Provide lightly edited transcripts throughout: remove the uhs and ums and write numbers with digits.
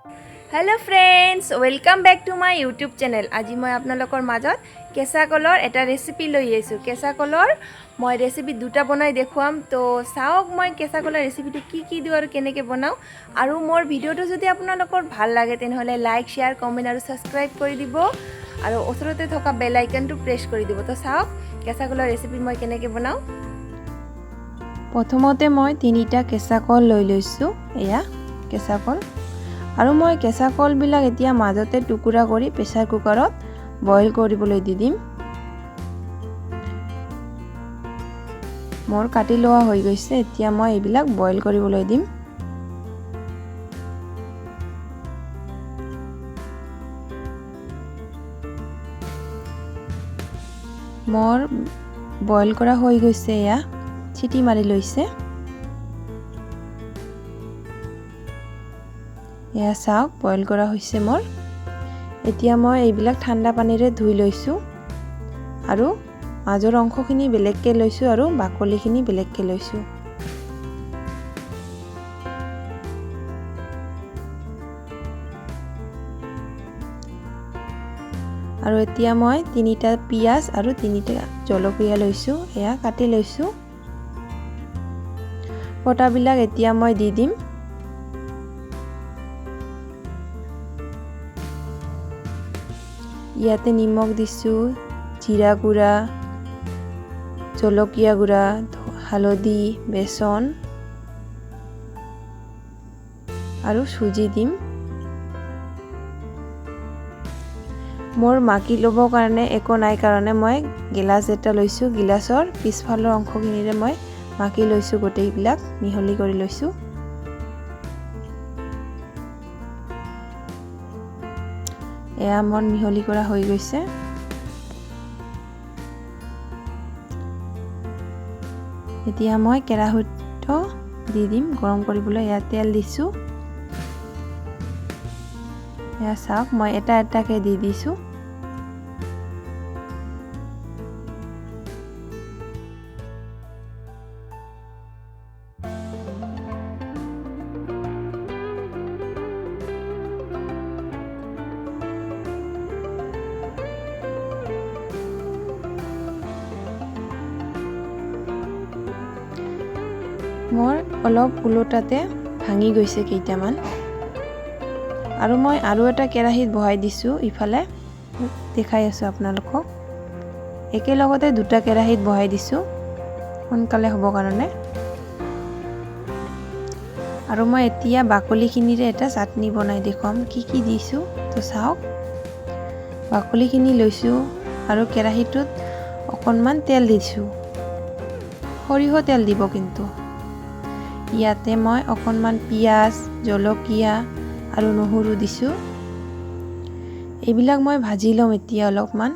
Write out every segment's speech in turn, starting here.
Hello friends welcome back to my YouTube channel. आज मैं आपनलोकर মাজত केঁচা কলৰ এটা ৰেচিপি লৈ আহিছোঁ। কেঁচা কলৰ মই ৰেচিপি দুটা বনাই দেখুৱাম। তো চাওক মই কেঁচা কলৰ ৰেচিপিটো কি দিওঁ আৰু কেনেকৈ বনাওঁ। আৰু মোৰ ভিডিঅ'টো যদি আপোনালোকৰ ভাল লাগে তেনেহ'লে লাইক শ্বেয়াৰ কমেণ্ট আৰু ছাবস্ক্ৰাইব কৰি দিব আৰু ওচৰতে থকা বেল আইকনটো প্ৰেছ কৰি দিব। তো চাওক কেঁচা কলৰ ৰেচিপি মই কেনেকৈ বনাওঁ। প্ৰথমতে মই 3টা কেঁচা কল লৈ লৈছোঁ। এয়া কেঁচা কল আৰু মই কেঁচা কলবিলাক এতিয়া মাজতে টুকুৰা কৰি প্ৰেছাৰ কুকাৰত বইল কৰিবলৈ দি দিম। মোৰ কাটি লোৱা হৈ গৈছে। এতিয়া মই এইবিলাক বইল কৰিবলৈ দিম। মোৰ বইল কৰা হৈ গৈছে। এয়া চিটি মাৰি লৈছে। এয়া চাওক বইল কৰা হৈছে মোৰ। এতিয়া মই এইবিলাক ঠাণ্ডা পানীৰে ধুই লৈছোঁ আৰু মাজৰ অংশখিনি বেলেগকৈ লৈছোঁ আৰু বাকলিখিনি বেলেগকৈ লৈছোঁ। আৰু এতিয়া মই 3টা পিঁয়াজ আৰু 3টা জলকীয়া লৈছোঁ। এয়া কাটি লৈছোঁ। পটাবিলাক এতিয়া মই দি দিম। ইয়াতে নিমখ দিছোঁ, জিৰা গুড়া, জলকীয়া গুড়া, হালধি, বেচন আৰু চুজি দিম। মোৰ মাকি ল'বৰ কাৰণে একো নাই কাৰণে মই গিলাচ এটা লৈছোঁ। গিলাচৰ পিছফালৰ অংশখিনিৰে মই মাকি লৈছোঁ। গোটেইবিলাক মিহলি কৰি লৈছোঁ। এয়া মোৰ মিহলি কৰা হৈ গৈছে। এতিয়া মই কেৰাহীত দি দিম গৰম কৰিবলৈ। এয়া তেল দিছোঁ। এয়া চাওক মই এটা এটাকৈ দি দিছোঁ। মোৰ অলপ ওলটাতে ভাঙি গৈছে কেইটামান। আৰু মই আৰু এটা কেৰাহীত বহাই দিছোঁ। ইফালে দেখাই আছোঁ আপোনালোকক। একেলগতে দুটা কেৰাহীত বহাই দিছোঁ সোনকালে হ'বৰ কাৰণে। আৰু মই এতিয়া বাকলিখিনিৰে এটা চাটনি বনাই দেখুৱাম কি দিছোঁ। তো চাওক বাকলিখিনি লৈছোঁ আৰু কেৰাহীটোত অকণমান তেল দিছোঁ। সৰিয়হ তেল দিব কিন্তু। ইয়াতে মই অকণমান পিঁয়াজ, জলকীয়া আৰু নহৰু দিছোঁ। এইবিলাক মই ভাজি ল'ম এতিয়া অলপমান।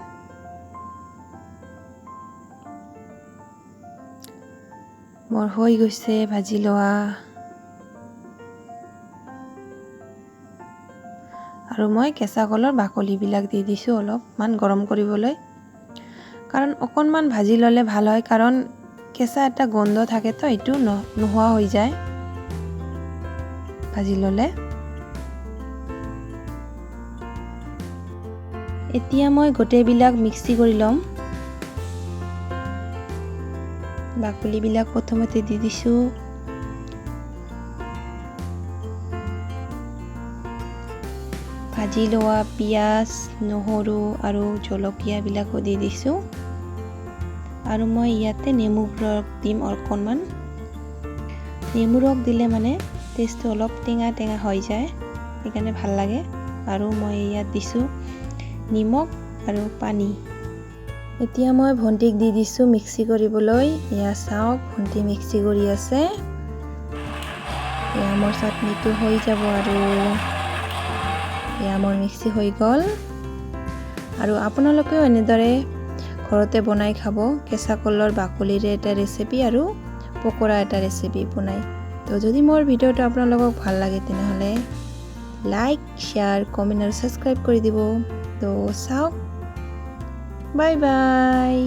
মোৰ হৈ গৈছে ভাজি লোৱা। আৰু মই কেঁচা কলৰ বাকলিবিলাক দি দিছোঁ অলপমান গৰম কৰিবলৈ। কাৰণ অকণমান ভাজি ল'লে ভাল হয়, কাৰণ কেঁচা এটা গোন্ধ থাকে তো এইটো নোহোৱা হৈ যায় ভাজি ল'লে। এতিয়া মই গোটেইবিলাক মিক্সি কৰি ল'ম। বাকলিবিলাক প্ৰথমতে দি দিছোঁ। ভাজি লোৱা পিঁয়াজ, নহৰু আৰু জলকীয়াবিলাকো দি দিছোঁ। আৰু মই ইয়াতে নেমু ৰস দিম অকণমান। নেমু ৰস দিলে মানে টেষ্টটো অলপ টেঙা টেঙা হৈ যায়, সেইকাৰণে ভাল লাগে। আৰু মই ইয়াত দিছোঁ নিমখ আৰু পানী। এতিয়া মই ভণ্টিক দি দিছোঁ মিক্সি কৰিবলৈ। এয়া চাওক ভণ্টি মিক্সি কৰি আছে। এয়া মোৰ চাটনিটো হৈ যাব আৰু এয়া মোৰ মিক্সি হৈ গ'ল। আৰু আপোনালোকেও এনেদৰে ঘৰতে বনাই খাব। কেঁচা কলৰ বাকলিৰে এটা ৰেচিপি আৰু পকৰা এটা ৰেচিপি বনাই। তো যদি মোৰ ভিডিঅ'টো আপোনালোকক ভাল লাগে তেনেহ'লে লাইক শ্বেয়াৰ কমেণ্ট আৰু ছাবস্ক্ৰাইব কৰি দিব। তো চাওক, বাই বাই।